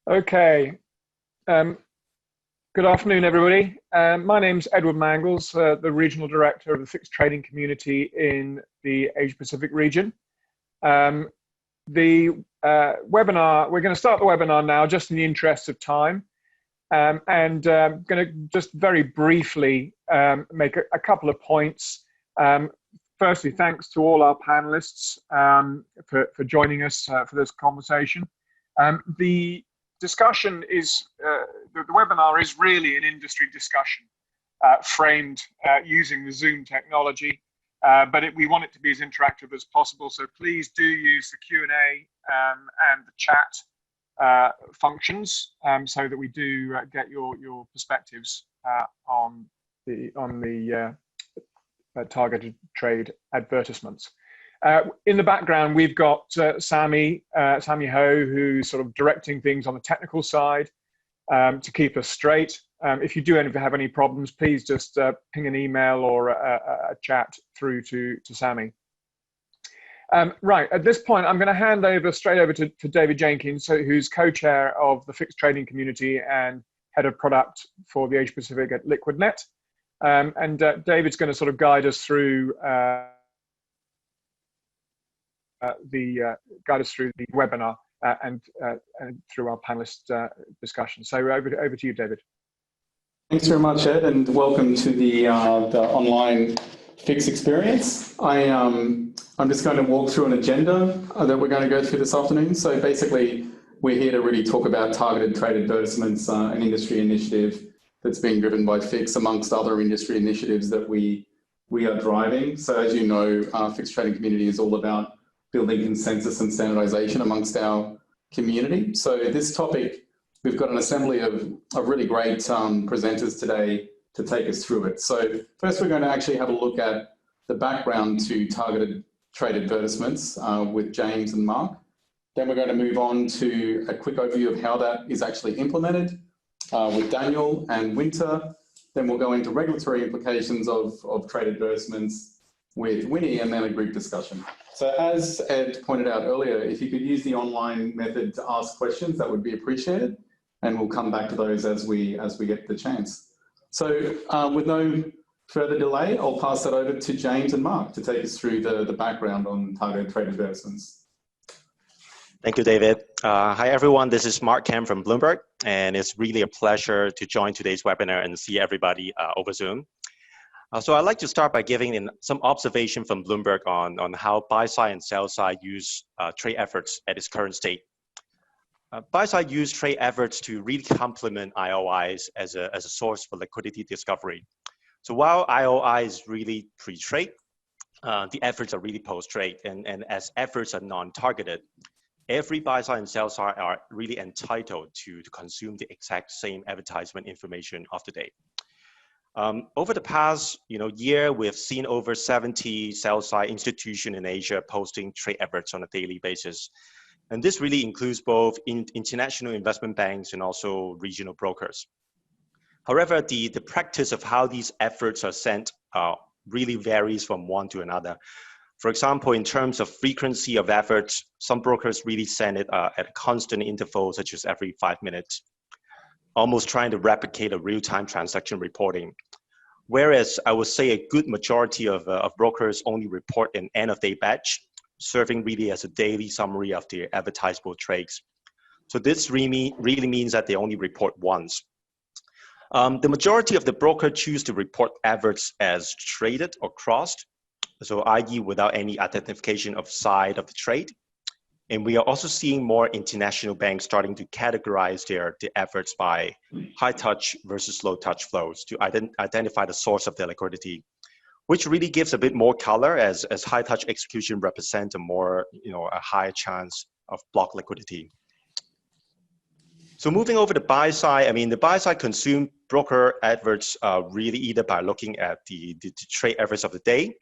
Okay. Um, Good afternoon, everybody. My name's Edward Mangles, the Regional Director of the Fixed Trading Community in the Asia Pacific region. The webinar, we're going to start the webinar now just in the interest of time. And I'm going to just very briefly make a couple of points. Firstly, thanks to all our panelists for joining us for this conversation. The discussion is, the webinar is really an industry discussion framed using the Zoom technology, but we want it to be as interactive as possible. So please do use the Q&A and the chat functions so that we do get your perspectives on the targeted trade advertisements. In the background, we've got Sammy Ho, who's sort of directing things on the technical side to keep us straight. If you do have any problems, please just ping an email or a chat through to Sammy. Right, at this point, I'm going to hand straight over to David Jenkins, who's co-chair of the Fixed Trading Community and head of product for the Asia Pacific at LiquidNet. David's going to sort of guide us through the webinar and through our panelist discussion. So over to you, David. Thanks very much, Ed, and welcome to the online Fix experience. I'm just going to walk through an agenda that we're going to go through this afternoon. So basically, we're here to really talk about targeted trade advertisements, an industry initiative that's being driven by Fix amongst other industry initiatives that we are driving. So as you know, our Fixed Trading Community is all about building consensus and standardization amongst our community. So this topic, we've got an assembly of really great presenters today to take us through it. So first we're going to actually have a look at the background to targeted trade advertisements with James and Mark. Then we're going to move on to a quick overview of how that is actually implemented with Daniel and Winter. Then we'll go into regulatory implications of trade advertisements with Winnie, and then a group discussion. So as Ed pointed out earlier, if you could use the online method to ask questions, that would be appreciated. And we'll come back to those as we get the chance. So with no further delay, I'll pass that over to James and Mark to take us through the background on targeted trade advertisements. Thank you, David. Hi, everyone. This is Mark Kim from Bloomberg, and it's really a pleasure to join today's webinar and see everybody over Zoom. So I'd like to start by giving some observation from Bloomberg on how buy-side and sell-side use trade efforts at its current state. Buy-side use trade efforts to really complement IOIs as a source for liquidity discovery. So while IOI is really pre-trade, the efforts are really post-trade, and as efforts are non-targeted, every buy-side and sell-side are really entitled to consume the exact same advertisement information of the day. Over the past year, we've seen over 70 sell-side institutions in Asia posting trade efforts on a daily basis. And this really includes both international investment banks and also regional brokers. However, the practice of how these efforts are sent really varies from one to another. For example, in terms of frequency of efforts, some brokers really send it at a constant interval, such as every 5 minutes, almost trying to replicate a real-time transaction reporting. Whereas I would say a good majority of brokers only report an end-of-day batch, serving really as a daily summary of their advertisable trades. So this really means that they only report once. The majority of the broker choose to report efforts as traded or crossed, so i.e. without any identification of side of the trade. And we are also seeing more international banks starting to categorize their efforts by high touch versus low touch flows to identify the source of their liquidity, which really gives a bit more color as high touch execution represent a higher chance of block liquidity. So moving over the buy side, the buy side consume broker efforts really either by looking at the trade efforts of the day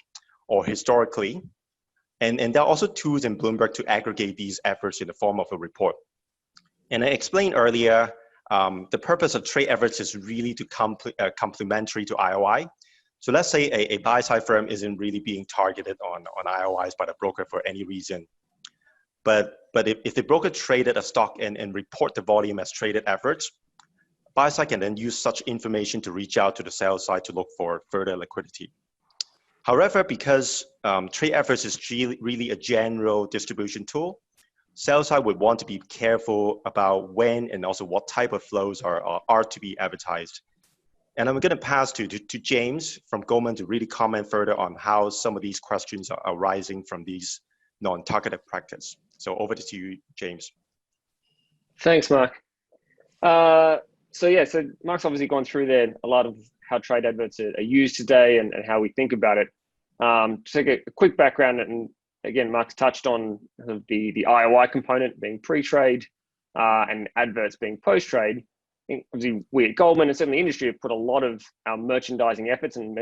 or historically. And there are also tools in Bloomberg to aggregate these efforts in the form of a report. And I explained earlier, the purpose of trade efforts is really to complementary to IOI. So let's say a buy-side firm isn't really being targeted on IOIs by the broker for any reason. But But if the broker traded a stock and report the volume as traded efforts, buy side can then use such information to reach out to the sell side to look for further liquidity. However, because trade efforts is really a general distribution tool, sell side would want to be careful about when and also what type of flows are to be advertised. And I'm going to pass to James from Goldman to really comment further on how some of these questions are arising from these non-targeted practice. So over to you, James. Thanks, Mark. So Mark's obviously gone through there a lot of how trade adverts are used today and how we think about it. To take a quick background, and again, Mark's touched on the IOI component being pre-trade and adverts being post-trade. Obviously, we at Goldman and certainly the industry have put a lot of our merchandising efforts and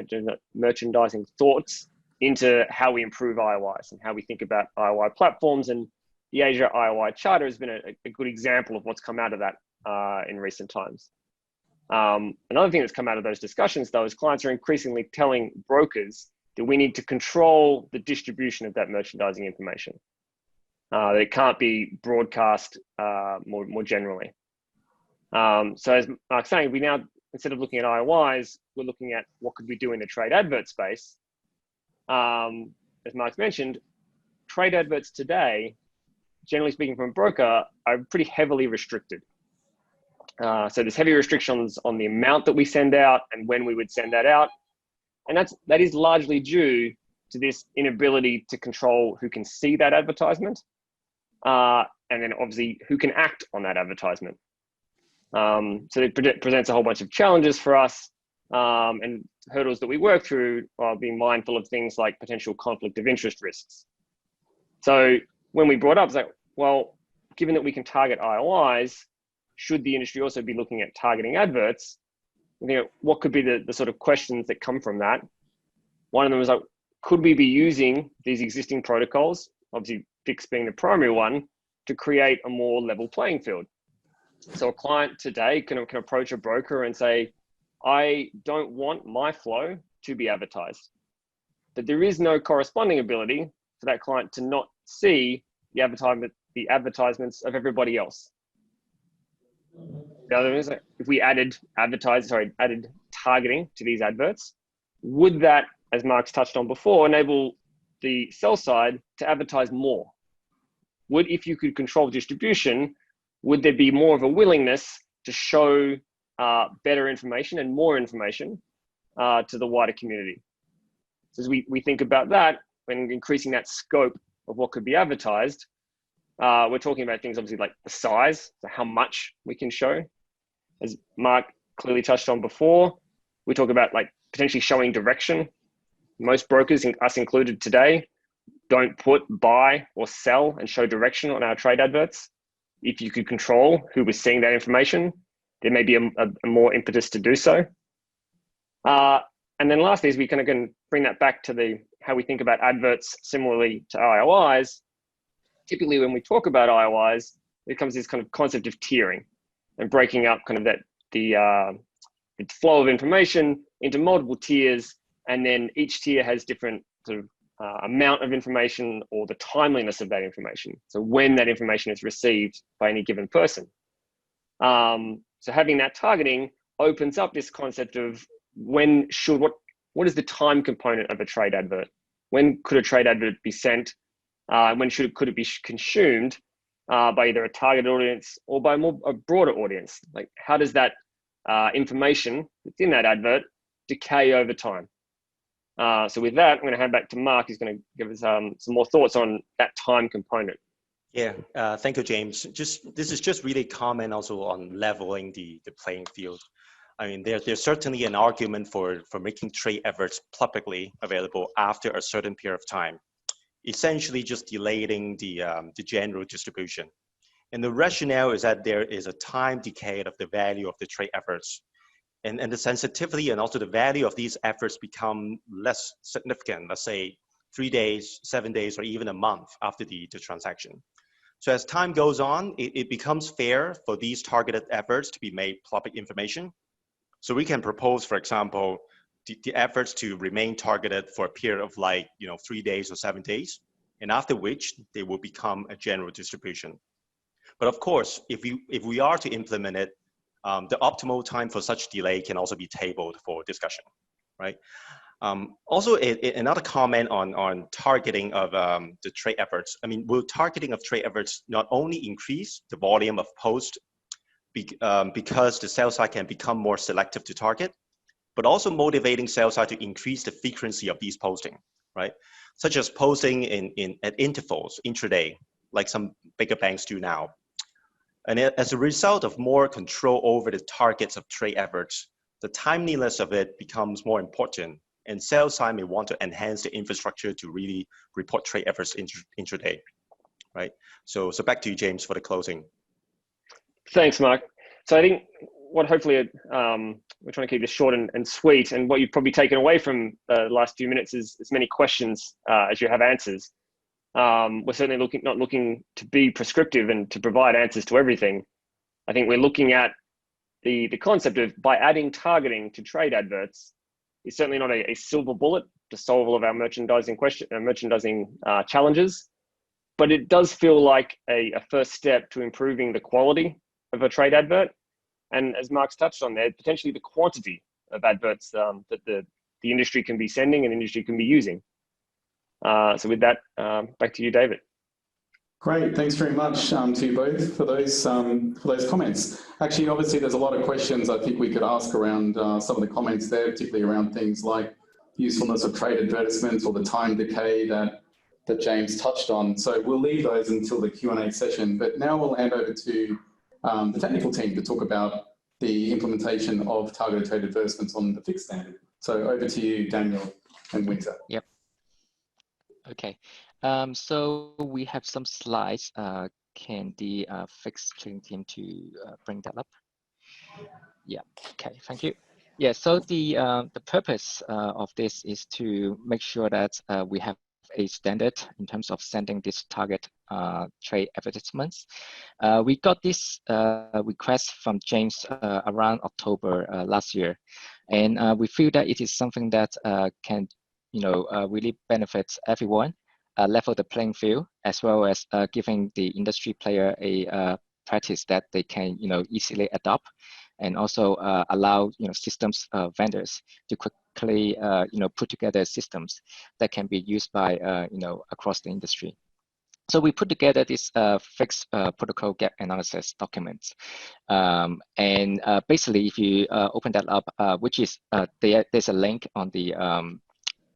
merchandising thoughts into how we improve IOIs and how we think about IOI platforms. And the Asia IOI Charter has been a good example of what's come out of that in recent times. Another thing that's come out of those discussions, though, is clients are increasingly telling brokers that we need to control the distribution of that merchandising information. That it can't be broadcast more generally. So as Mark's saying, we now, instead of looking at IOIs, we're looking at what could we do in the trade advert space. As Mark's mentioned, trade adverts today, generally speaking from a broker, are pretty heavily restricted. So there's heavy restrictions on the amount that we send out and when we would send that out. And that is largely due to this inability to control who can see that advertisement, and then obviously who can act on that advertisement. So it presents a whole bunch of challenges for us and hurdles that we work through while being mindful of things like potential conflict of interest risks. So when we brought up, it's like, well, given that we can target IOIs, should the industry also be looking at targeting adverts? What could be the sort of questions that come from that? One of them was like, could we be using these existing protocols, obviously FIX being the primary one, to create a more level playing field? So a client today can approach a broker and say, I don't want my flow to be advertised. But there is no corresponding ability for that client to not see the advertisements of everybody else. The other is, if we added targeting to these adverts, would that, as Mark's touched on before, enable the sell side to advertise more? If you could control distribution, would there be more of a willingness to show better information and more information to the wider community? So as we think about that, when increasing that scope of what could be advertised, we're talking about things obviously like the size, so how much we can show. As Mark clearly touched on before, we talk about like potentially showing direction. Most brokers, us included today, don't put buy or sell and show direction on our trade adverts. If you could control who was seeing that information, there may be a more impetus to do so. And then lastly, is we kind of can bring that back to how we think about adverts similarly to IOIs. Typically, when we talk about IOIs, there comes this kind of concept of tiering and breaking up kind of the flow of information into multiple tiers, and then each tier has different sort of amount of information or the timeliness of that information. So when that information is received by any given person. So having that targeting opens up this concept of what is the time component of a trade advert? When could a trade advert be sent? When could it be consumed by either a target audience or by a broader audience? Like, how does that information within that advert decay over time? So with that, I'm going to hand back to Mark, who's going to give us some more thoughts on that time component. Yeah, thank you, James. This is just really comment also on leveling the playing field. I mean, there's certainly an argument for making trade adverts publicly available after a certain period of time, essentially just delaying the general distribution. And the rationale is that there is a time decay of the value of the trade efforts. And the sensitivity and also the value of these efforts become less significant, let's say 3 days, 7 days, or even a month after the transaction. So as time goes on, it becomes fair for these targeted efforts to be made public information. So we can propose, for example, the efforts to remain targeted for a period of 3 days or 7 days. and after which they will become a general distribution. But of course, if we are to implement it, the optimal time for such delay can also be tabled for discussion, right? Also, another comment on targeting of the trade efforts. I mean, will targeting of trade efforts not only increase the volume of posts because the sales side can become more selective to target, but also motivating sales side to increase the frequency of these posting, right? Such as posting at intervals, intraday, like some bigger banks do now. And as a result of more control over the targets of trade efforts, the timeliness of it becomes more important, and sales side may want to enhance the infrastructure to really report trade efforts intraday, right? So back to you, James, for the closing. Thanks, Mark. So I think what hopefully we're trying to keep this short and sweet, and what you've probably taken away from the last few minutes is as many questions as you have answers. We're certainly not looking to be prescriptive and to provide answers to everything. I think we're looking at the concept of, by adding targeting to trade adverts, is certainly not a silver bullet to solve all of our merchandising challenges, but it does feel like a first step to improving the quality of a trade advert, and as Mark's touched on there, potentially the quantity of adverts that the industry can be sending and industry can be using. So with that, back to you, David. Great, thanks very much to you both for those comments. Actually, obviously, there's a lot of questions I think we could ask around some of the comments there, particularly around things like usefulness of trade advertisements or the time decay that James touched on. So we'll leave those until the Q&A session. But now we'll hand over to the technical team to talk about the implementation of targeted trade advertisements on the fixed standard. So over to you, Daniel and Winter. Yep. Okay. So we have some slides. Can the fixed trading team to bring that up? Yeah. Okay. Thank you. Yeah. So the purpose of this is to make sure that we have a standard in terms of sending this target trade advertisements. We got this request from James around October last year, and we feel that it is something that can, really benefit everyone, level the playing field, as well as giving the industry player a practice that they can, easily adopt, and also allow, systems vendors to quickly, put together systems that can be used by, across the industry. So we put together this fixed protocol gap analysis document. And basically, if you open that up, which is there's a link on the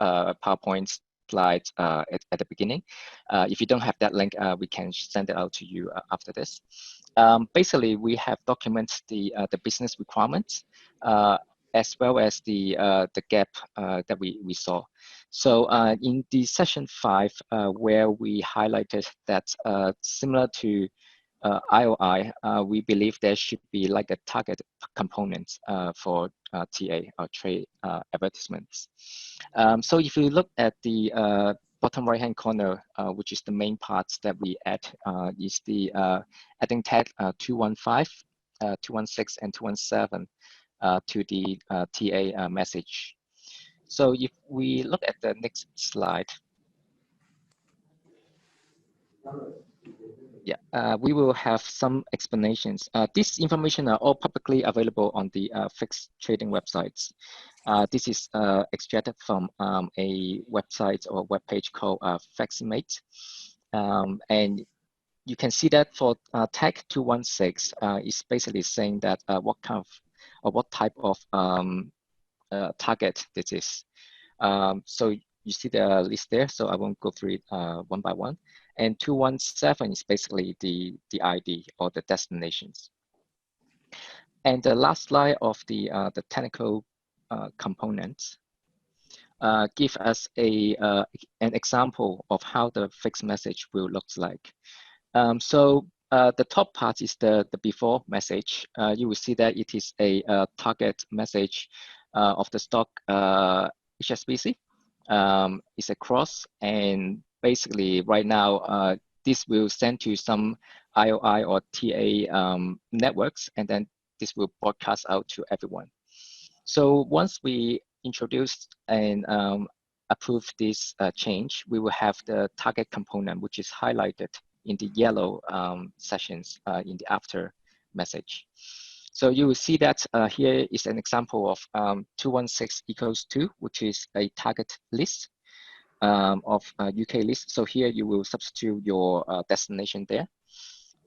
PowerPoint slides at the beginning. If you don't have that link, we can send it out to you after this. Basically, we have documented the business requirements as well as the gap that we saw. So in the session 5, where we highlighted that similar to IOI, we believe there should be like a target component for TA or trade advertisements. So if you look at the bottom right hand corner, which is the main parts that we add, is the adding tag 215, 216, and 217 to the TA message. So if we look at the next slide, yeah, we will have some explanations. This information are all publicly available on the fixed trading websites. This is extracted from a website or web page called Facsimate. And you can see that for tag 216 is basically saying that what kind of or what type of target this is. So you see the list there, so I won't go through it one by one. And 217 is basically the ID or the destinations. And the last slide of the technical components give us an example of how the fixed message will look like. So the top part is the before message. You will see that it is a target message of the stock HSBC. It's a cross, and basically right now this will send to some IOI or TA networks, and then this will broadcast out to everyone. So once we introduce and approve this change, we will have the target component, which is highlighted in the yellow sessions in the after message. So you will see that here is an example of 216 equals 2, which is a target list of UK list. So here you will substitute your destination there.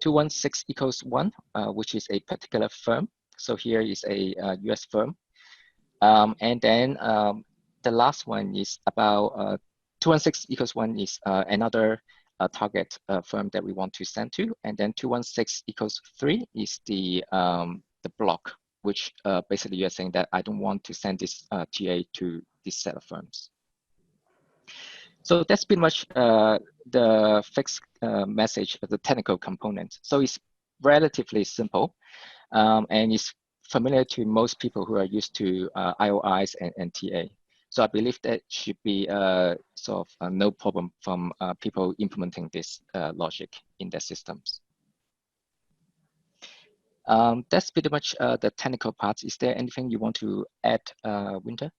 216 equals 1, which is a particular firm. So here is a US firm. And then the last one is about 216 equals 1 is another target firm that we want to send to. And then 216 equals 3 is the block, which basically you're saying that I don't want to send this TA to this set of firms. So that's pretty much the fixed message of the technical component. So it's relatively simple and it's familiar to most people who are used to IOIs and TA. So I believe that should be sort of no problem from people implementing this logic in their systems. That's pretty much the technical part. Is there anything you want to add, Winter?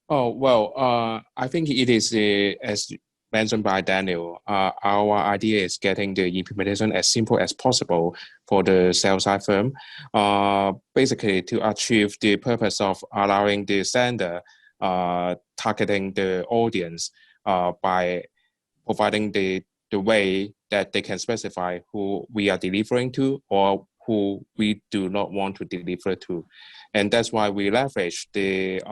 Oh, well, I think it is, as mentioned by Daniel, our idea is getting the implementation as simple as possible for the sell-side firm, basically to achieve the purpose of allowing the sender targeting the audience by providing the way that they can specify who we are delivering to or who we do not want to deliver to. And that's why we leverage the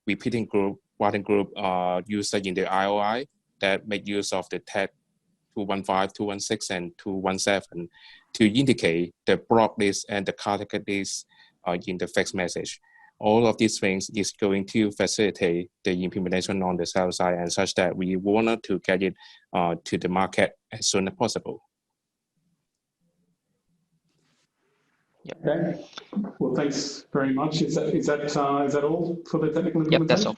repeating group, routing group user in the IOI that make use of the tag 215, 216, and 217 to indicate the block list and the categories in the fixed message. All of these things is going to facilitate the implementation on the sales side and such that we wanted to get it to the market as soon as possible. Yep. Okay. Well, thanks very much. Is that all for the technical implementation? Yep, that's all.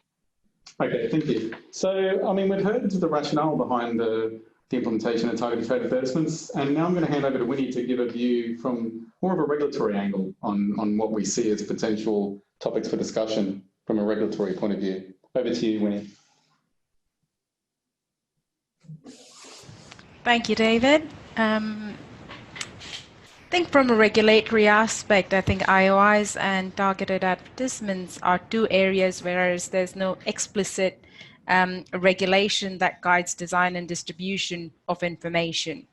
Okay, thank you. So, I mean, we've heard the rationale behind the implementation of targeted trade advertisements, and now I'm going to hand over to Winnie to give a view from more of a regulatory angle on what we see as potential topics for discussion from a regulatory point of view. Over to you, Winnie. Thank you, David. I think from a regulatory aspect, I think IOIs and targeted advertisements are two areas where there's no explicit regulation that guides design and distribution of information.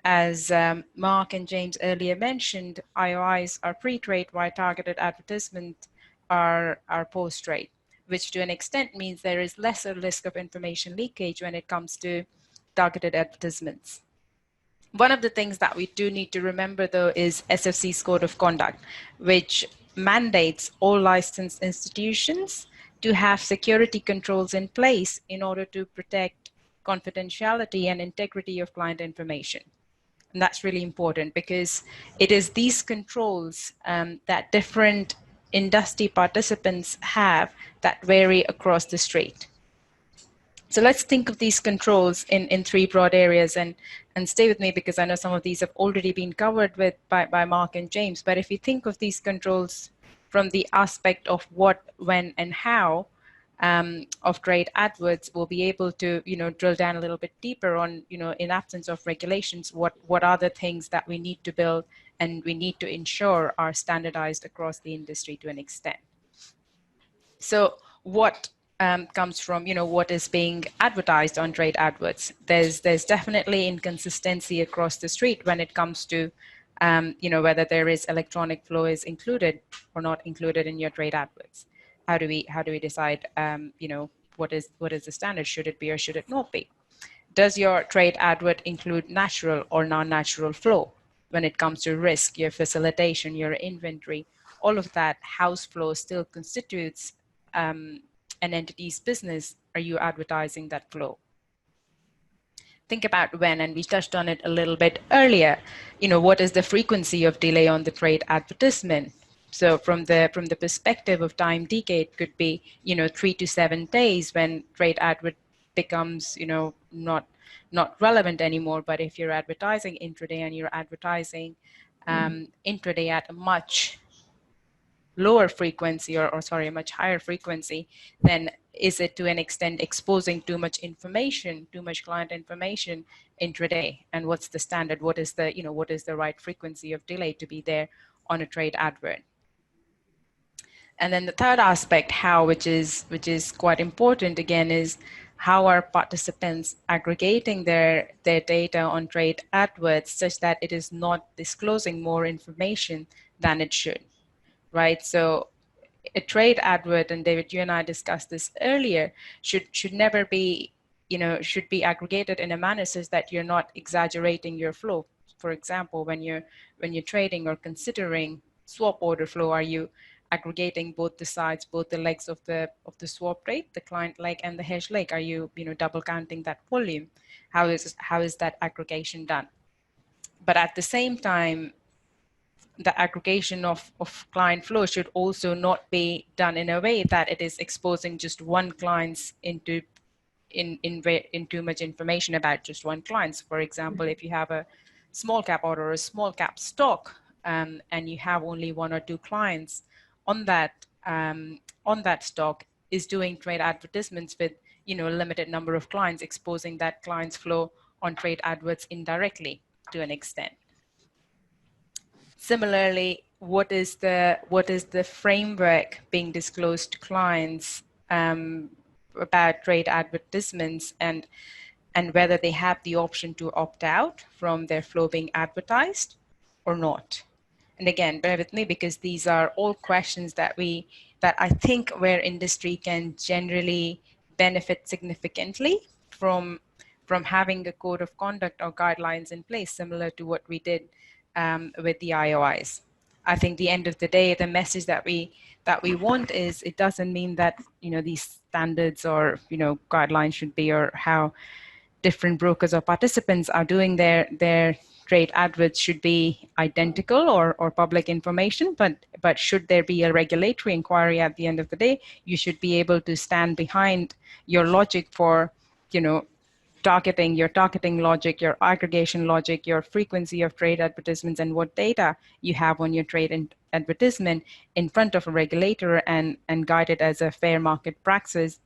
As Mark and James earlier mentioned, IOIs are pre-trade while targeted advertisements are post-trade, which to an extent means there is lesser risk of information leakage when it comes to targeted advertisements. One of the things that we do need to remember, though, is SFC's Code of Conduct, which mandates all licensed institutions to have security controls in place in order to protect confidentiality and integrity of client information. And that's really important because it is these controls that different industry participants have that vary across the strait. So let's think of these controls in three broad areas and stay with me because I know some of these have already been covered by Mark and James. But if you think of these controls from the aspect of what, when, and how of trade adverts, we'll be able to drill down a little bit deeper on in absence of regulations, what are the things that we need to build and we need to ensure are standardized across the industry to an extent. So what comes from what is being advertised on trade adverts? There's definitely inconsistency across the street when it comes to whether there is electronic flow is included or not included in your trade adverts. How do we decide what is the standard? Should it be or should it not be? Does your trade advert include natural or non-natural flow? When it comes to risk, your facilitation, your inventory, all of that house flow still constitutes an entity's business. Are you advertising that flow? Think about when, and we touched on it a little bit earlier, what is the frequency of delay on the trade advertisement? So from the perspective of time decay, it could be 3 to 7 days when trade advert becomes not relevant anymore. But if you're advertising intraday and you're advertising intraday at a much lower frequency or sorry, a much higher frequency, then is it to an extent exposing too much information, too much client information intraday? And what's the standard? What is the, what is the right frequency of delay to be there on a trade advert? And then the third aspect, how, which is quite important again, is how are participants aggregating their data on trade adverts such that it is not disclosing more information than it should, right? So a trade advert, and David, you and I discussed this earlier, should never be, should be aggregated in a manner such that you're not exaggerating your flow. For example, when you're trading or considering swap order flow, are you aggregating both the sides, both the legs of the swap trade, the client leg and the hedge leg? Are you, double counting that volume? How is that aggregation done? But at the same time, the aggregation of client flow should also not be done in a way that it is exposing just one client's in too much information about just one client. So for example, if you have a small cap order or a small cap stock, and you have only one or two clients on that stock, is doing trade advertisements with a limited number of clients, exposing that client's flow on trade adverts indirectly to an extent. Similarly, what is the framework being disclosed to clients about trade advertisements, and whether they have the option to opt out from their flow being advertised or not? And again, bear with me, because these are all questions that I think where industry can generally benefit significantly from having a code of conduct or guidelines in place, similar to what we did with the IOIs. I think the end of the day, the message that we want is, it doesn't mean that these standards or guidelines should be, or how different brokers or participants are doing their trade adverts should be identical or public information, but should there be a regulatory inquiry at the end of the day, you should be able to stand behind your logic for your targeting logic, your aggregation logic, your frequency of trade advertisements, and what data you have on your trade advertisement in front of a regulator, and guide it as a fair market practice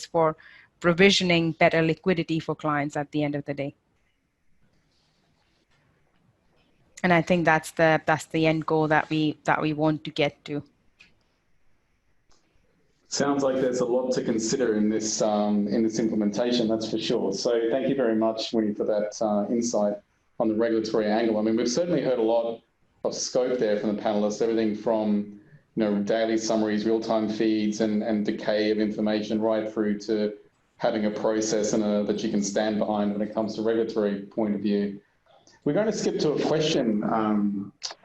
for provisioning better liquidity for clients at the end of the day. And I think that's the end goal that we want to get to. Sounds like there's a lot to consider in this implementation, that's for sure. So thank you very much, Winnie, for that insight on the regulatory angle. I mean, we've certainly heard a lot of scope there from the panelists, everything from daily summaries, real-time feeds, and decay of information, right through to having a process and that you can stand behind when it comes to regulatory point of view. We're going to skip to a question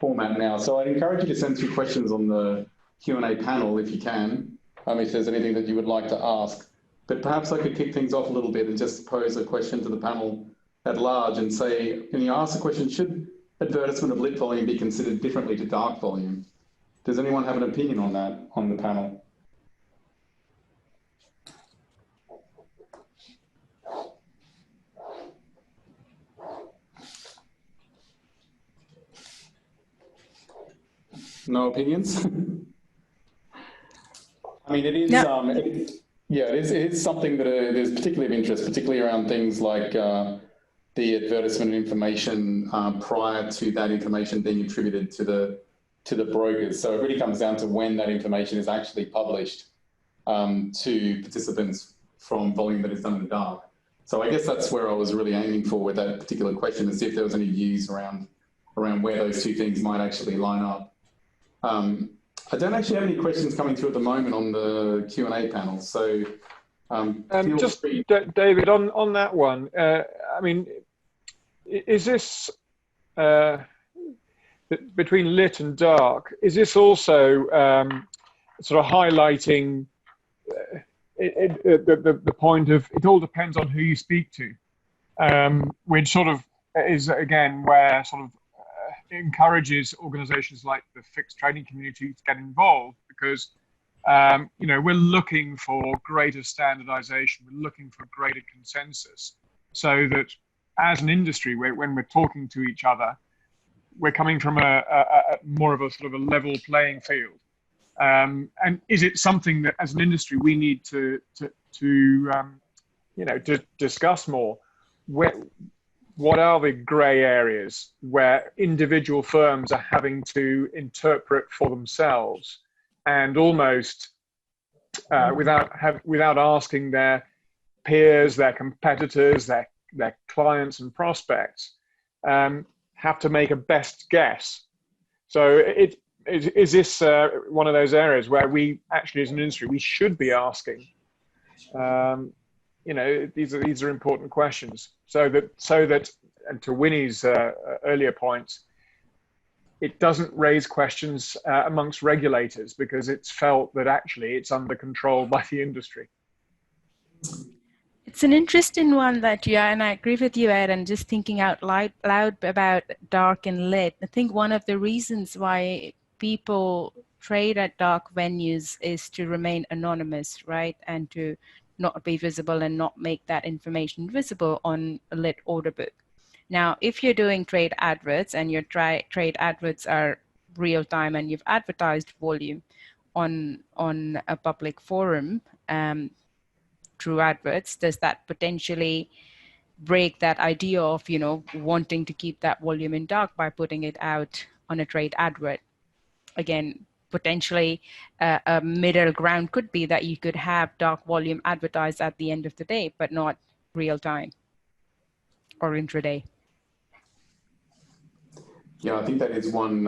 format now. So I'd encourage you to send through questions on the Q&A panel if you can. If there's anything that you would like to ask. But perhaps I could kick things off a little bit and just pose a question to the panel at large and say, can you ask the question, should advertisement of lit volume be considered differently to dark volume? Does anyone have an opinion on that on the panel? No opinions? I mean, it is, no. It is something that is particularly of interest, particularly around things like the advertisement information prior to that information being attributed to the brokers. So it really comes down to when that information is actually published to participants from volume that is done in the dark. So I guess that's where I was really aiming for with that particular question, to see if there was any views around where those two things might actually line up. I don't actually have any questions coming through at the moment on the Q&A panel, so just David, on that one, I mean, is this between lit and dark? Is this also sort of highlighting the point of it all depends on who you speak to, which sort of is again where sort of encourages organizations like the fixed trading community to get involved, because we're looking for greater standardization, we're looking for greater consensus, so that as an industry, when we're talking to each other, we're coming from a more of a sort of a level playing field. And is it something that, as an industry, we need to discuss more? What are the grey areas where individual firms are having to interpret for themselves, and almost without asking their peers, their competitors, their clients and prospects, have to make a best guess? So is this one of those areas where we actually, as an industry, we should be asking? These are important questions. So that, and to Winnie's earlier points, it doesn't raise questions amongst regulators because it's felt that actually it's under control by the industry. It's an interesting one that and I agree with you, Ed, and just thinking out loud about dark and lit. I think one of the reasons why people trade at dark venues is to remain anonymous, right? And to not be visible and not make that information visible on a lit order book. Now, if you're doing trade adverts and your trade adverts are real time and you've advertised volume on a public forum, through adverts, does that potentially break that idea of wanting to keep that volume in dark by putting it out on a trade advert? Again, potentially a middle ground could be that you could have dark volume advertised at the end of the day, but not real time or intraday. Yeah, I think that is one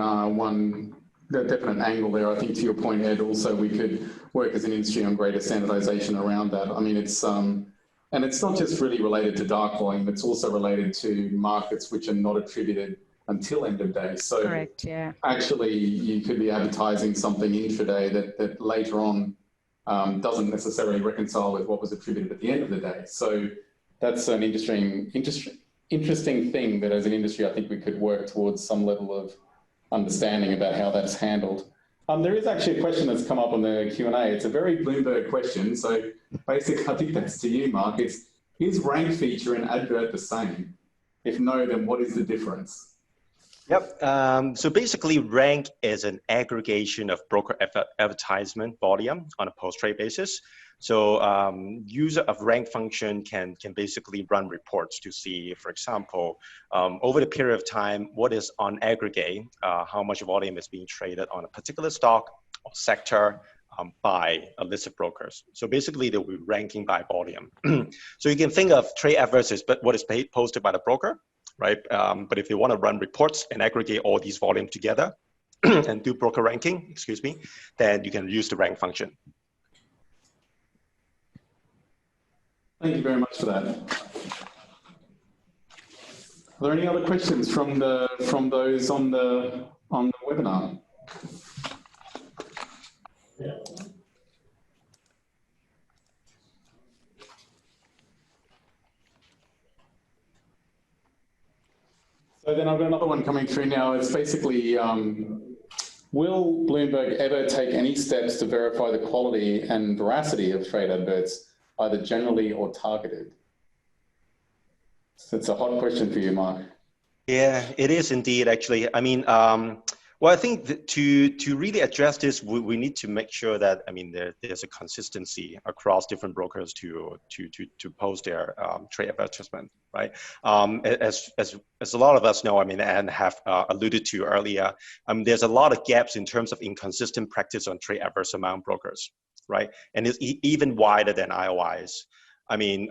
definite angle there. I think to your point, Ed, also we could work as an industry on greater standardization around that. I mean, it's and it's not just really related to dark volume, it's also related to markets which are not attributed until end of day. So correct, yeah. Actually, you could be advertising something intraday that later on doesn't necessarily reconcile with what was attributed at the end of the day. So that's an interesting thing that as an industry, I think we could work towards some level of understanding about how that's handled. There is actually a question that's come up on the Q&A. It's a very Bloomberg question. So basically, I think that's to you, Mark. Is rank feature and advert the same? If no, then what is the difference? Yep. So basically, rank is an aggregation of broker advertisement volume on a post-trade basis. So user of rank function can basically run reports to see, for example, over the period of time, what is on aggregate, how much volume is being traded on a particular stock or sector by a list of brokers. So basically, they'll be ranking by volume. So you can think of trade adverts as what is posted by the broker, right? But if you want to run reports and aggregate all these volume together and do broker ranking, then you can use the rank function. Thank you very much for that. Are there any other questions from those on the webinar? Yeah. So then I've got another one coming through now. It's basically, will Bloomberg ever take any steps to verify the quality and veracity of trade adverts, either generally or targeted? So it's a hot question for you, Mark. Yeah, it is indeed, actually. I mean, well, I think that to really address this, we need to make sure that, I mean, there's a consistency across different brokers to post their trade advertisement, right? As a lot of us know, I mean, and have alluded to earlier, there's a lot of gaps in terms of inconsistent practice on trade adverts among brokers, right? And it's even wider than IOIs. I mean,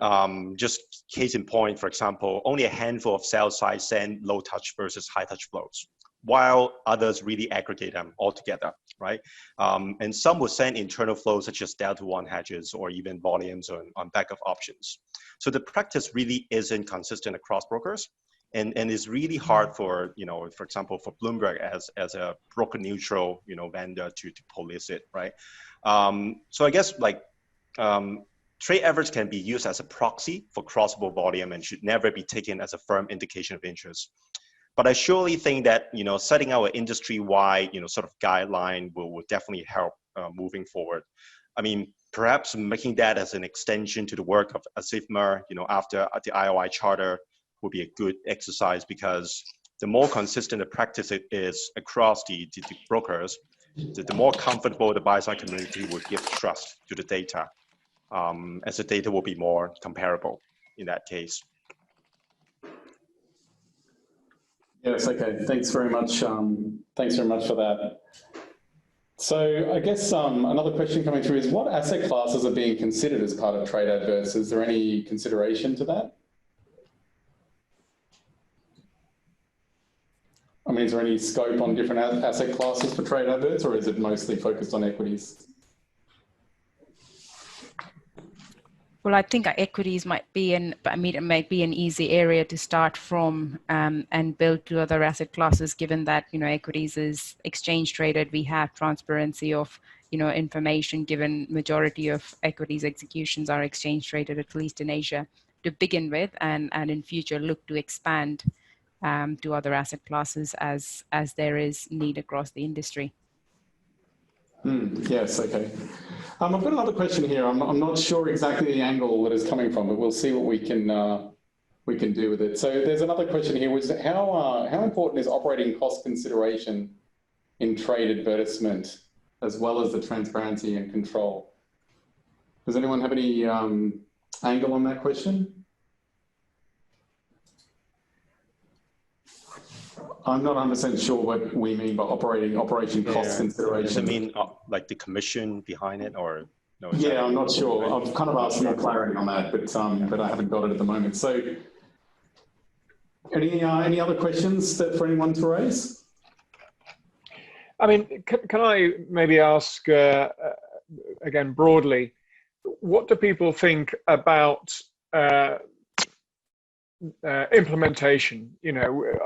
just case in point, for example, only a handful of sell side send low touch versus high touch flows, while others really aggregate them all together, right? And some will send internal flows such as Delta One hedges or even volumes on back of options. So the practice really isn't consistent across brokers, and it's really hard for, for example, for Bloomberg as a broker neutral, vendor to police it, right? So I guess trade average can be used as a proxy for crossable volume and should never be taken as a firm indication of interest. But I surely think that, setting out an industry-wide, sort of guideline will definitely help moving forward. I mean, perhaps making that as an extension to the work of ASIFMA, after the IOI charter would be a good exercise, because the more consistent the practice it is across the brokers, the more comfortable the buy-side community will give trust to the data, as the data will be more comparable in that case. Yes, okay, thanks very much. Thanks very much for that. So I guess another question coming through is, what asset classes are being considered as part of trade adverts? Is there any consideration to that? I mean, is there any scope on different asset classes for trade adverts, or is it mostly focused on equities? Well, I think equities might be it might be an easy area to start from and build to other asset classes, given that, equities is exchange traded. We have transparency of, information, given majority of equities executions are exchange traded, at least in Asia, to begin with, and in future look to expand to other asset classes as there is need across the industry. Yes, okay. I've got another question here. I'm not sure exactly the angle that is coming from, but we'll see what we can do with it. So there's another question here, which is how important is operating cost consideration in trade advertisement, as well as the transparency and control? Does anyone have any angle on that question? I'm not 100% sure what we mean by operation cost consideration. Does it mean like the commission behind it, or no? Yeah, I'm not sure. I've kind of asked more clarity on that, but I haven't got it at the moment. So, any other questions for anyone to raise? I mean, can I maybe ask again broadly, what do people think about implementation?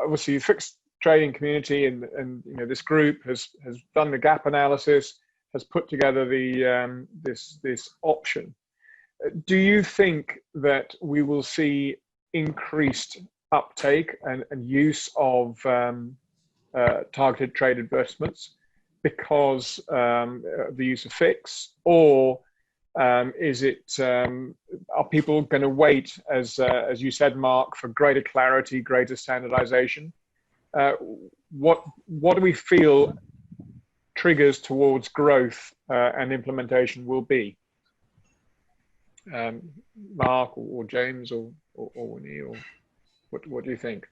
Obviously, fixed trading community and this group has done the gap analysis, has put together the this option. Do you think that we will see increased uptake and use of targeted trade advertisements because of the use of fix, or is it are people going to wait, as you said, Mark, for greater clarity, greater standardization? What do we feel triggers towards growth and implementation will be? Mark or James or Winnie, or what do you think?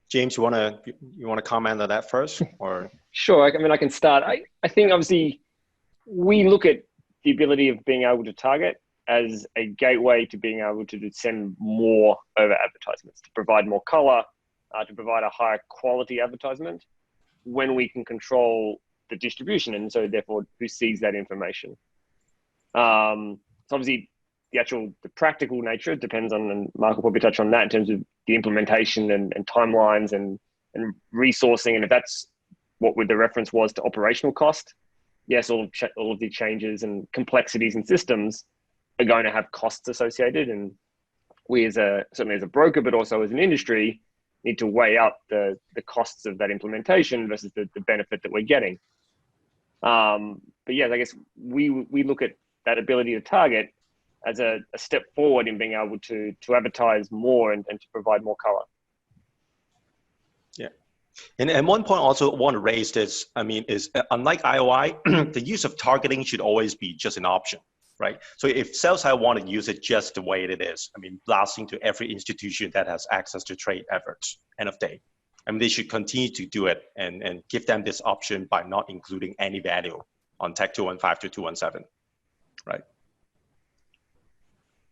James, you want to comment on that first, or? Sure. I mean, I can start. I think obviously we look at the ability of being able to target as a gateway to being able to send more over advertisements, to provide more color, to provide a higher quality advertisement when we can control the distribution, and so therefore who sees that information. So obviously the practical nature depends on, and Mark will probably touch on that in terms of the implementation and timelines and resourcing, and if that's what the reference was to operational cost. Yes, all of the changes and complexities in systems are going to have costs associated, and we certainly as a broker, but also as an industry, need to weigh up the costs of that implementation versus the benefit that we're getting. But yeah, I guess we look at that ability to target as a step forward in being able to advertise more and to provide more color. Yeah. And one point also I want to raise is unlike IOI, the use of targeting should always be just an option, right? So if sell side want to use it just the way it is, blasting to every institution that has access to trade adverts, end of day. They should continue to do it and give them this option by not including any value on Tech 215 to 217, right?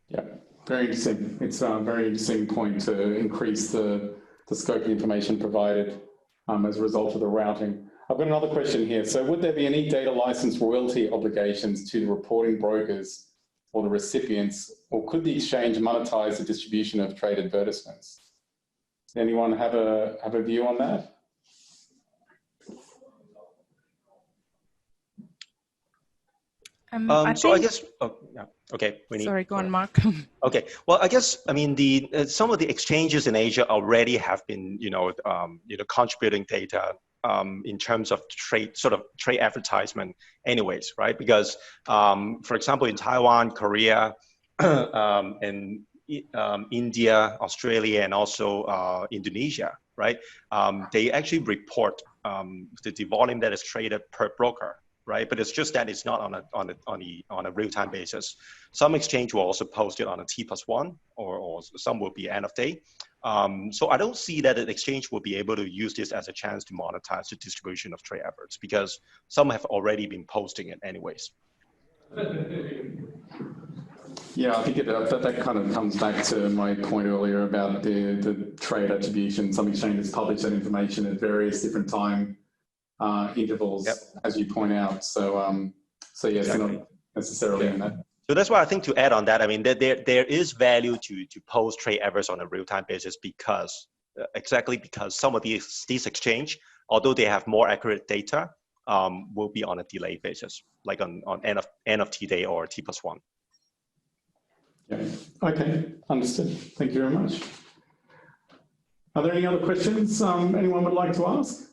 Yeah, very interesting. It's a very interesting point to increase the scope of information provided as a result of the routing. I've got another question here. So would there be any data license royalty obligations to the reporting brokers or the recipients, or could the exchange monetize the distribution of trade advertisements? Anyone have a view on that? I guess, yeah. Okay, Winnie. Sorry, go on, Mark. Okay, well, I guess some of the exchanges in Asia already have been contributing data in terms of trade advertisement, anyways, right? Because for example, in Taiwan, Korea, and India, Australia, and also Indonesia, right? They actually report the volume that is traded per broker, right? But it's just that it's not on a real-time basis. Some exchange will also post it on a T+1, or some will be end of day. So I don't see that an exchange will be able to use this as a chance to monetize the distribution of trade efforts, because some have already been posting it anyways. Yeah, I think that kind of comes back to my point earlier about the trade attribution. Some exchanges publish that information at various different time intervals, yep. as you point out. So yes, exactly. Not necessarily in that. So that's why I think, to add on that, I mean, there is value to post trade efforts on a real-time basis, because exactly because some of these exchange, although they have more accurate data, will be on a delayed basis, like on end of T day or T+1. Yeah. Okay, understood. Thank you very much. Are there any other questions anyone would like to ask?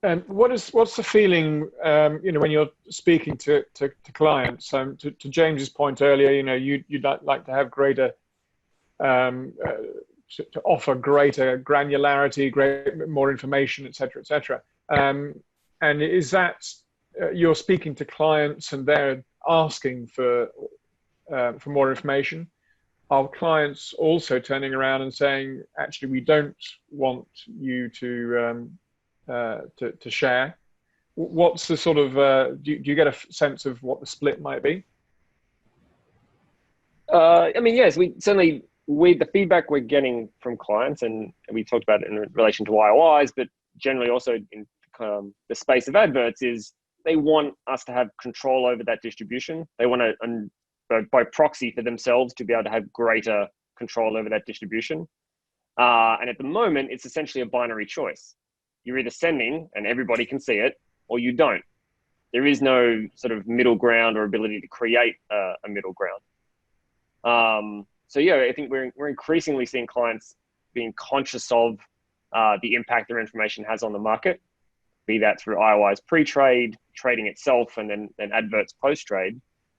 And what's the feeling, when you're speaking to clients? To James's point earlier, you'd like to have greater, to offer greater granularity, more information, et cetera. And is that you're speaking to clients and they're asking for more information? Are clients also turning around and saying, actually, we don't want you to share? What's the sort of, do you get a sense of what the split might be? I mean, yes, the feedback we're getting from clients, and we talked about it in relation to IOIs, but generally also in the space of adverts, is they want us to have control over that distribution. They want to, by proxy for themselves, to be able to have greater control over that distribution. And at the moment, it's essentially a binary choice. You're either sending and everybody can see it, or you don't. There is no sort of middle ground or ability to create a middle ground. So yeah, I think we're increasingly seeing clients being conscious of the impact their information has on the market, be that through IOIs pre-trade, trading itself, and then adverts post-trade.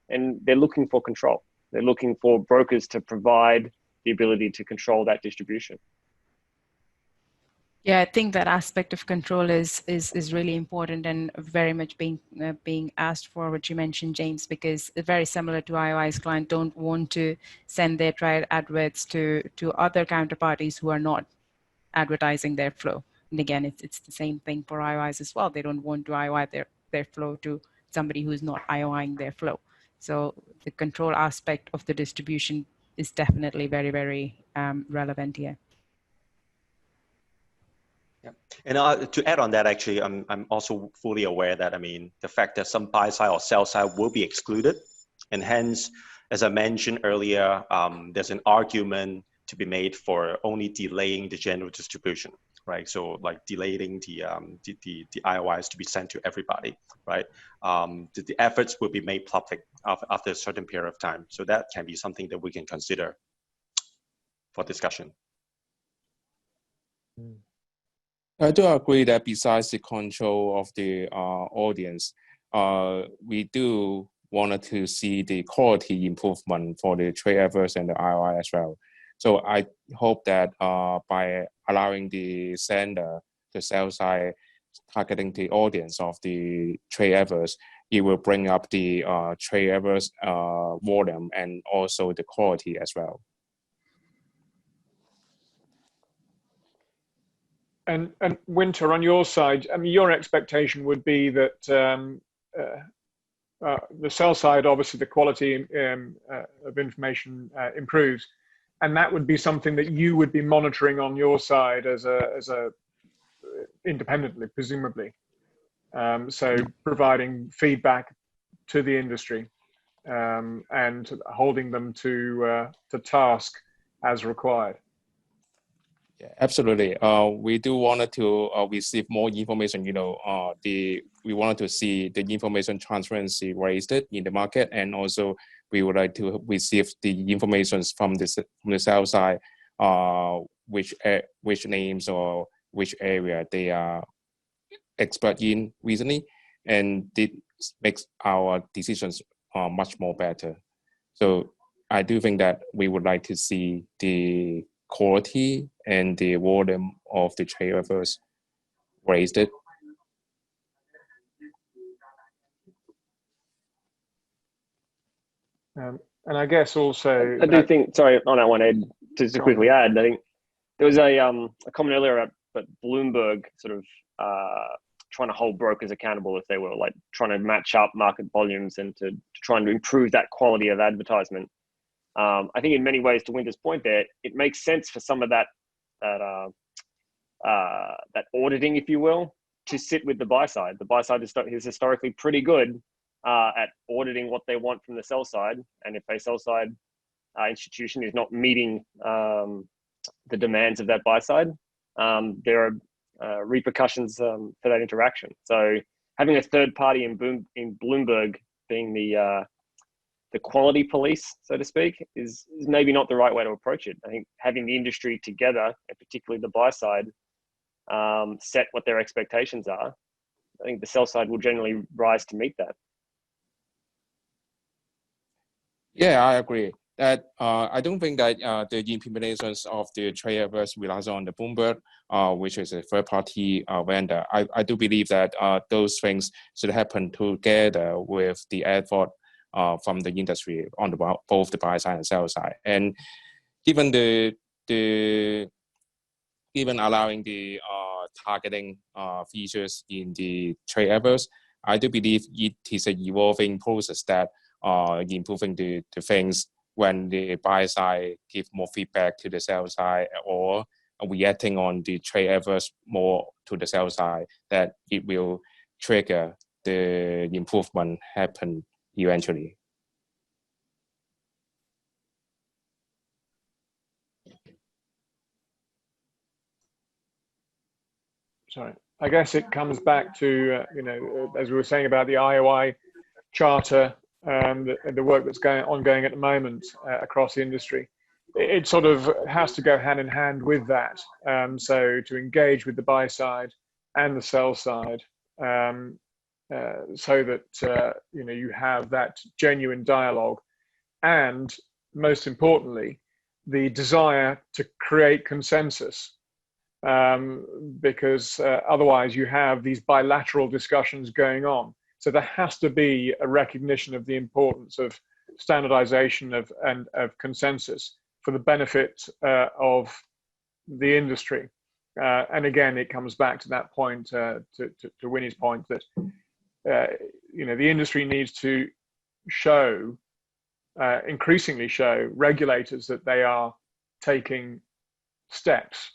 And they're looking for control. They're looking for brokers to provide the ability to control that distribution. Yeah, I think that aspect of control is really important, and very much being asked for, what you mentioned, James, because very similar to IOI's, client don't want to send their trade adverts to other counterparties who are not advertising their flow. And again, it's the same thing for IOIs as well. They don't want to IOI their flow to somebody who's not IOIing their flow. So the control aspect of the distribution is definitely very, very relevant here. Yeah. And to add on that, actually, I'm also fully aware that, I mean, the fact that some buy side or sell side will be excluded. And hence, as I mentioned earlier, there's an argument to be made for only delaying the general distribution, right? So like delaying the IOIs to be sent to everybody, right? The efforts will be made public after a certain period of time. So that can be something that we can consider for discussion. I do agree that besides the control of the audience, we do wanted to see the quality improvement for the trade efforts and the IOI as well. So I hope that by allowing the sender, the sell side, targeting the audience of the trade efforts, it will bring up the trade efforts volume and also the quality as well. And Winter, on your side, I mean, your expectation would be that the sell side, obviously, the quality of information improves, and that would be something that you would be monitoring on your side as a independently, presumably. So providing feedback to the industry and holding them to task as required. Yeah, absolutely. We do wanted to receive more information. We wanted to see the information transparency raised in the market, and also we would like to receive the information from the sell side, which names or which area they are expert in recently, and it makes our decisions much more better. So I do think that we would like to see the quality and the volume of the trade offers raised it. And I guess also I do think, sorry, on that one, Ed, just to quickly add, I think there was a comment earlier about Bloomberg sort of trying to hold brokers accountable if they were like trying to match up market volumes and to trying to improve that quality of advertisement. I think in many ways, to Winter's point there, it makes sense for some of that auditing, if you will, to sit with the buy side. The buy side is historically pretty good at auditing what they want from the sell side, and if a sell side institution is not meeting the demands of that buy side, there are repercussions for that interaction. So having a third party in Bloomberg being the quality police, so to speak, is maybe not the right way to approach it. I think having the industry together, and particularly the buy side, set what their expectations are, I think the sell side will generally rise to meet that. Yeah, I agree. That I don't think that the implementations of the trade adverse relies on the Bloomberg, which is a third-party vendor. I do believe that those things should happen together with the effort from the industry on both the buy side and sell side. And given even allowing the targeting features in the trade adverse, I do believe it is an evolving process that improving the things when the buy side give more feedback to the sell side or reacting on the trade adverse more to the sell side, that it will trigger the improvement happen eventually. Sorry, I guess it comes back to, as we were saying about the IOI charter, the work that's ongoing at the moment across the industry. It sort of has to go hand in hand with that. So to engage with the buy side and the sell side, so that you have that genuine dialogue, and most importantly, the desire to create consensus. Because otherwise you have these bilateral discussions going on. So there has to be a recognition of the importance of standardization and of consensus for the benefit of the industry. And again, it comes back to that point, to Winnie's point, that the industry needs to increasingly show regulators that they are taking steps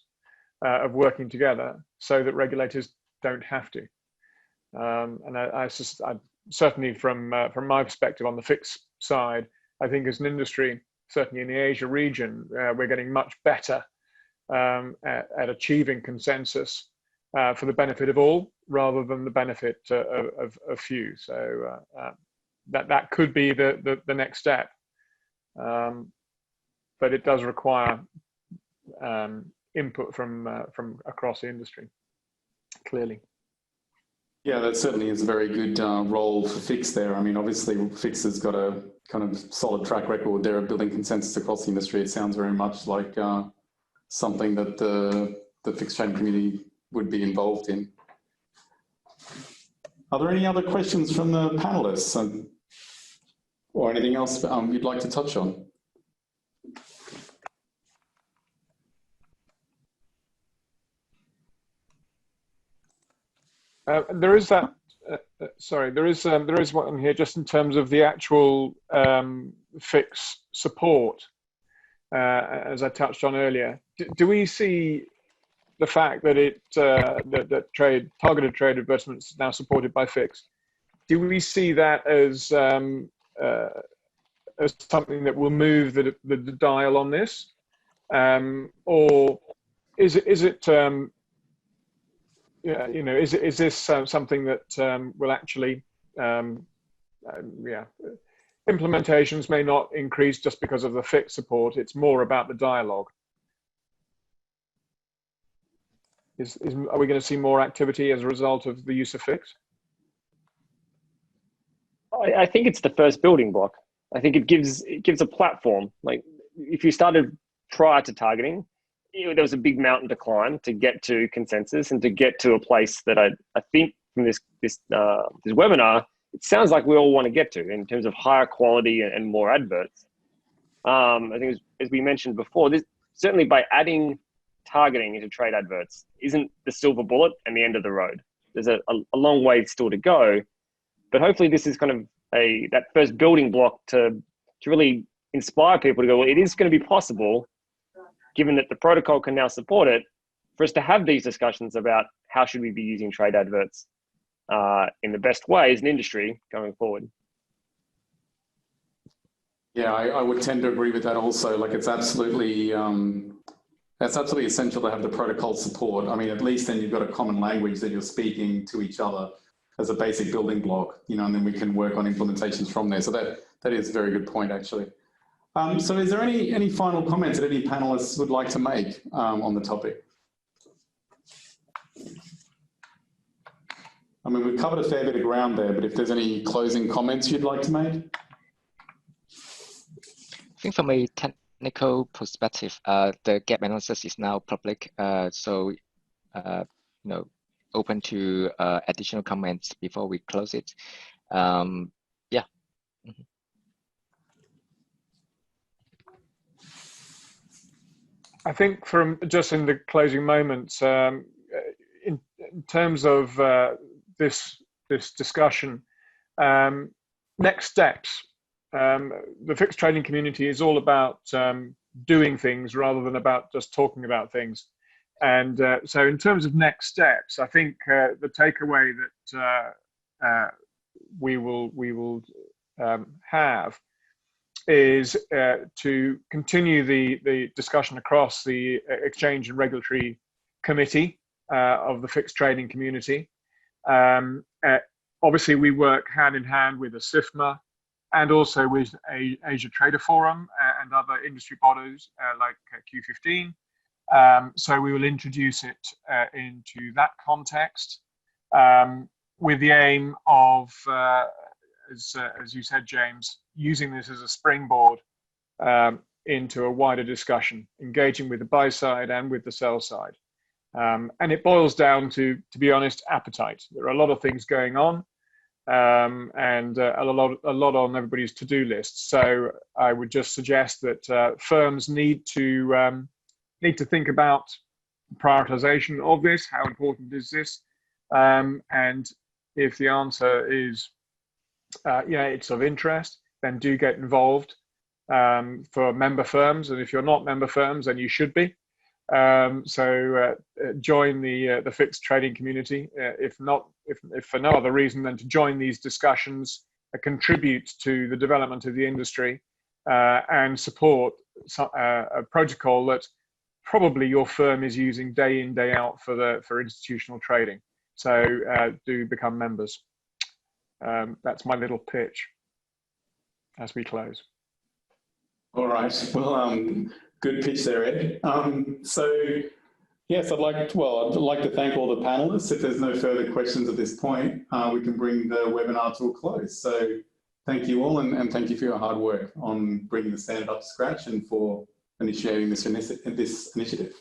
of working together, so that regulators don't have to. And I certainly, from my perspective on the fix side, I think as an industry, certainly in the Asia region, we're getting much better at achieving consensus for the benefit of all, rather than the benefit of a few. So that could be the next step, but it does require input from across the industry, clearly. Yeah, that certainly is a very good role for Fix there. I mean, obviously, Fix has got a kind of solid track record there of building consensus across the industry. It sounds very much like something that the Fix chain community would be involved in. Are there any other questions from the panelists or anything else you'd like to touch on? There is that. Sorry, there is one here just in terms of the actual fix support, as I touched on earlier. Do we see the fact that that targeted trade advertisements is now supported by Fix? Do we see that as something that will move the dial on this, or is it is this something that will actually, implementations may not increase just because of the Fix support? It's more about the dialogue. Are we going to see more activity as a result of the use of Fix? I think it's the first building block. I think it gives a platform. Like if you started prior to targeting, there was a big mountain to climb to get to consensus and to get to a place that I think from this webinar, it sounds like we all want to get to in terms of higher quality and more adverts. I think as we mentioned before, this certainly by adding targeting into trade adverts isn't the silver bullet and the end of the road. There's a long way still to go, but hopefully this is kind of that first building block to really inspire people to go, well, it is going to be possible, given that the protocol can now support it, for us to have these discussions about how should we be using trade adverts in the best way as an industry going forward. Yeah, I would tend to agree with that also. Like it's absolutely essential to have the protocol support. I mean, at least then you've got a common language that you're speaking to each other as a basic building block, you know, and then we can work on implementations from there. So that is a very good point, actually. So is there any final comments that any panelists would like to make on the topic? I mean, we've covered a fair bit of ground there, but if there's any closing comments you'd like to make? I think from a technical perspective, the gap analysis is now public, so you know, open to additional comments before we close it. Yeah. Mm-hmm. I think from just in the closing moments, in terms of this discussion, next steps. The fixed trading community is all about doing things rather than about just talking about things. And so in terms of next steps, I think the takeaway that we will have is to continue the discussion across the Exchange and Regulatory Committee of the fixed trading community. Obviously, we work hand in hand with the SIFMA and also with Asia Trader Forum and other industry bodies like Q15. So we will introduce it into that context with the aim of, as you said, James, using this as a springboard into a wider discussion, engaging with the buy side and with the sell side. And it boils down to be honest, appetite. There are a lot of things going on and a lot on everybody's to-do list. So I would just suggest that firms need to think about prioritization of this. How important is this? And if the answer is, yeah, it's of interest, then do get involved for member firms. And if you're not member firms, then you should be. So join the fixed trading community. If for no other reason than to join these discussions, contribute to the development of the industry, and support a protocol that probably your firm is using day in, day out for institutional trading. So do become members. That's my little pitch as we close. All right. Well, good pitch there, Ed. So yes, I'd like to thank all the panelists. If there's no further questions at this point, we can bring the webinar to a close. So thank you all, and thank you for your hard work on bringing the standard up to scratch and for initiating this initiative.